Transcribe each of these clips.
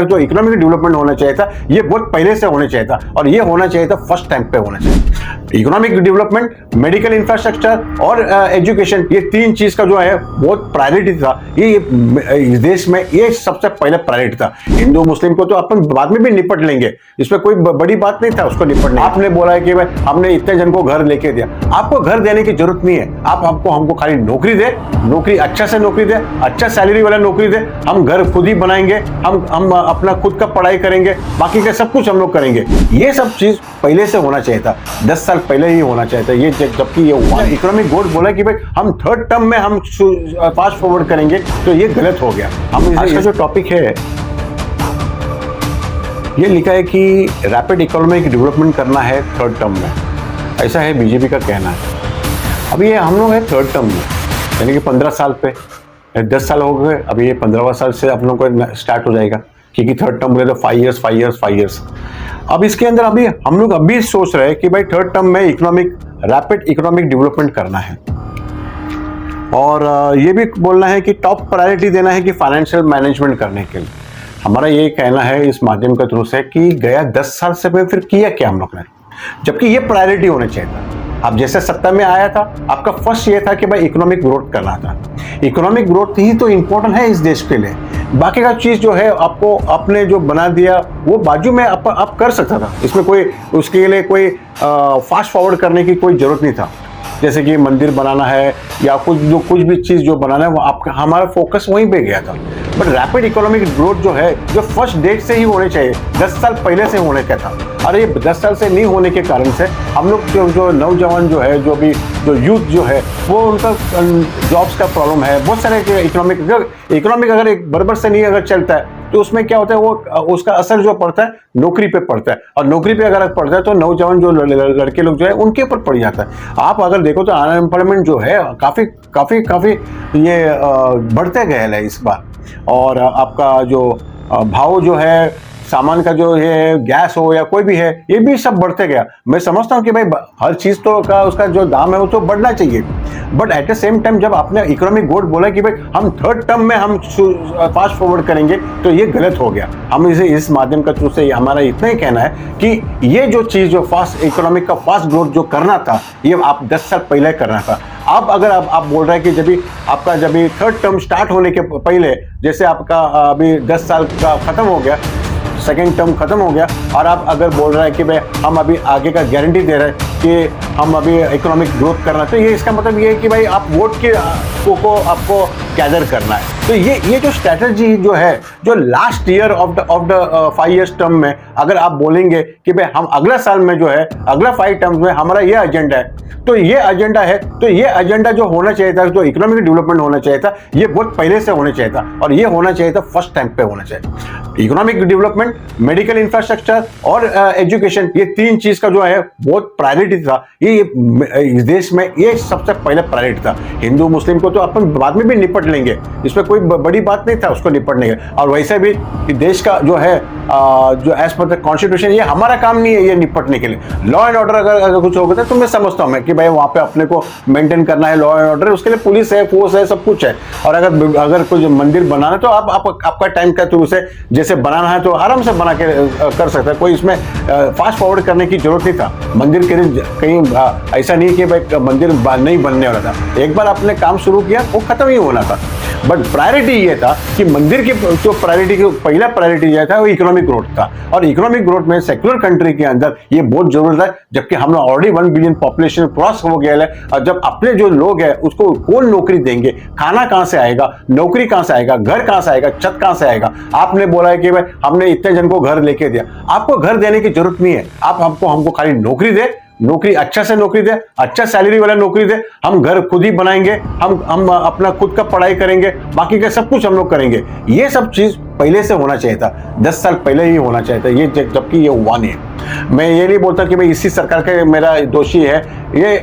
जो economic development होना चाहिए था ये बहुत पहले से होना चाहिए था और ये होना चाहिए था फर्स्ट टाइम पे होना चाहिए। इकोनॉमिक डेवलपमेंट, मेडिकल इंफ्रास्ट्रक्चर और एजुकेशन, ये तीन चीज का जो है बहुत प्रायोरिटी था। ये इस देश में ये सबसे पहले प्रायोरिटी था। हिंदू मुस्लिम को तो अपन बाद में भी निपट लेंगे, इसमें कोई बड़ी बात नहीं था उसको निपटने। आपने बोला है कि भाई हमने इतने जन को घर लेके दिया, आपको घर देने की जरूरत नहीं है। आप हमको खाली नौकरी दे, नौकरी अच्छा से नौकरी दे, अच्छा सैलरी वाला नौकरी दे, हम घर खुद ही बनाएंगे, हम अपना खुद का पढ़ाई करेंगे, बाकी का सब कुछ हम लोग करेंगे। ये सब चीज पहले से होना चाहिए था, 10 साल पहले ही होना चाहिए था। ये जबकि ये हुआ, इकोनॉमिक ग्रोथ बोला कि भाई हम थर्ड टर्म में हम फास्ट फॉरवर्ड करेंगे, तो ये गलत हो गया। हम इसका जो टॉपिक है ये लिखा है कि रैपिड इकोनॉमिक डेवलपमेंट करना है थर्ड टर्म में, ऐसा है बीजेपी का कहना है। अभी ये हम लोग है थर्ड टर्म में, यानी कि 15 साल पे 10 साल हो गए, अभी ये 15वां साल से आप लोगों को स्टार्ट हो जाएगा, क्योंकि थर्ड टर्म बोले तो 5 इयर्स। अब इसके अंदर अभी हम लोग अभी सोच रहे हैं कि भाई थर्ड टर्म में रैपिड इकोनॉमिक डेवलपमेंट करना है, और ये भी बोलना है कि टॉप प्रायोरिटी देना है कि फाइनेंशियल मैनेजमेंट करने के लिए। हमारा ये कहना है इस माध्यम के थ्रू से कि गया 10 साल से फिर किया क्या हम लोग ने, जबकि ये प्रायोरिटी होना चाहिए था। अब जैसे सत्ता में आया था, आपका फर्स्ट ये था कि भाई इकोनॉमिक ग्रोथ करना था। इकोनॉमिक ग्रोथ ही तो इम्पोर्टेंट है इस देश के लिए, बाकी का चीज जो है आपको आपने जो बना दिया वो बाजू में आप कर सकता था। इसमें कोई उसके लिए कोई फास्ट फॉरवर्ड करने की कोई जरूरत नहीं था। जैसे कि मंदिर बनाना है या कुछ भी चीज जो बनाना है वो आपका हमारा फोकस वहीं पे गया था। बट रैपिड इकोनॉमिक ग्रोथ जो है जो फर्स्ट डेट से ही होने चाहिए, 10 साल पहले से होने का था। और ये 10 साल से नहीं होने के कारण से हम लोग जो नौजवान जो है, जो यूथ जो है, वो उनका जॉब्स का प्रॉब्लम है, बहुत सारे इकोनॉमिक अगर एक बराबर से नहीं अगर चलता है तो उसमें क्या होता है, वो उसका असर जो पड़ता है नौकरी पे पड़ता है, और नौकरी पे अगर पड़ता है तो नौजवान जो लड़के लोग जो है उनके ऊपर पड़ जाता है। आप अगर देखो तो अनएम्प्लॉयमेंट जो है काफी ये बढ़ते गए है इस बार, और आपका जो भाव जो है सामान का जो है, गैस हो या कोई भी है, ये भी सब बढ़ते गया। मैं समझता हूँ कि भाई हर चीज तो का उसका जो दाम है वो तो बढ़ना चाहिए, but at the same time जब आपने इकोनॉमिक ग्रोथ बोला कि भाई हम थर्ड टर्म में हम फास्ट फॉरवर्ड करेंगे, तो ये गलत हो गया। हम इस माध्यम का थ्रू से हमारा इतना ही कहना है कि ये जो चीज जो इकोनॉमिक का फास्ट ग्रोथ जो करना था, ये आप 10 साल पहले करना था। अब अगर आप बोल रहे हैं कि जब थर्ड टर्म स्टार्ट होने के पहले, जैसे आपका अभी 10 साल का खत्म हो गया, सेकेंड टर्म खत्म हो गया, और आप अगर बोल रहे हैं कि भाई हम अभी आगे का गारंटी दे रहे हैं कि हम अभी इकोनॉमिक ग्रोथ करना, तो ये इसका मतलब ये है कि भाई आप वोट के को आपको गैदर करना है। तो ये जो स्ट्रैटेजी जो है, जो last year of the 5 years term में अगर आप बोलेंगे कि भाई हम अगला साल में जो है, अगला 5 टर्म्स में हमारा ये एजेंडा है, तो ये एजेंडा जो होना चाहिए था, जो इकोनॉमिक डेवलपमेंट होना चाहिए था, ये बहुत पहले से होना चाहिए था, और ये होना चाहिए था फर्स्ट टाइम पे होना चाहिए। इकोनॉमिक डेवलपमेंट, मेडिकल इंफ्रास्ट्रक्चर और एजुकेशन, ये तीन चीज का जो है बहुत प्रायोरिटी था। ये इस देश में ये सबसे पहले प्रायोरिटी था। हिंदू मुस्लिम को तो अपन बाद में भी निपट लेंगे, इसमें कोई बड़ी बात नहीं था उसको निपटने के। और वैसे भी देश का जो है जो एज पर द कॉन्स्टिट्यूशन, ये हमारा काम नहीं है ये निपटने के लिए। लॉ एंड ऑर्डर अगर कुछ होगा तो मैं समझता हूँ कि भाई वहाँ पे अपने को मेंटेन करना है लॉ एंड ऑर्डर, उसके लिए पुलिस है, फोर्स है, सब कुछ है। और अगर कुछ मंदिर बनाना है तो आपका टाइम का थ्रू से जैसे बनाना है तो आराम से बना के कर सकता है, कोई इसमें फास्ट फॉरवर्ड करने की जरूरत नहीं था। मंदिर के लिए कहीं ऐसा नहीं कि भाई मंदिर नहीं बनने वाला था, एक बार आपने काम शुरू किया वो खत्म ही होना था। बट प्रायोरिटी ये था कि मंदिर की जो पहला प्रायोरिटी जो था वो इकोनॉमिक ग्रोथ था, और इकोनॉमिक ग्रोथ में सेक्युलर कंट्री के अंदर ये बहुत जरूरत है, जबकि हम लोग ऑलरेडी 1 बिलियन पॉपुलेशन क्रॉस हो गया है। और जब अपने जो लोग हैं उसको कौन नौकरी देंगे, खाना कहां से आएगा, नौकरी कहां से आएगा, घर कहां से आएगा, छत कहां से आएगा। आपने बोला है कि भाई हमने इतने जन को घर लेके दिया, आपको घर देने की जरूरत नहीं है। आप हमको खाली नौकरी दे, नौकरी अच्छा से नौकरी दे, अच्छा सैलरी वाला नौकरी दे, हम घर खुद ही बनाएंगे, हम अपना खुद का पढ़ाई करेंगे, बाकी का सब कुछ हम लोग करेंगे। ये सब चीज पहले से होना चाहिए था, 10 साल पहले ही होना चाहिए था, ये जबकि ये हुआ नहीं है। मैं ये नहीं बोलता कि भाई इसी सरकार का मेरा दोषी है, ये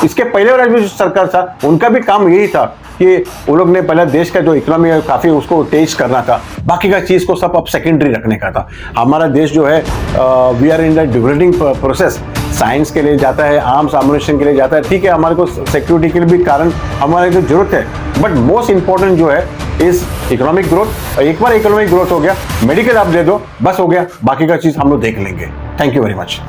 इसके पहले वाला जो सरकार था उनका भी काम यही था कि वो लोग ने पहले देश का जो इकोनॉमी है काफ़ी उसको तेज करना था, बाकी का चीज़ को सब अब सेकेंडरी रखने का था। हमारा देश जो है we are in the developing process, science के लिए जाता है, आर्म्स एमुनिशन के लिए जाता है, ठीक है, हमारे को सिक्योरिटी के लिए भी कारण हमारे को जरूरत है, बट मोस्ट इंपॉर्टेंट जो है इस इकोनॉमिक ग्रोथ। एक बार इकोनॉमिक ग्रोथ हो गया, मेडिकल आप दे दो, बस हो गया, बाकी का चीज हम लोग देख लेंगे। Thank you very much.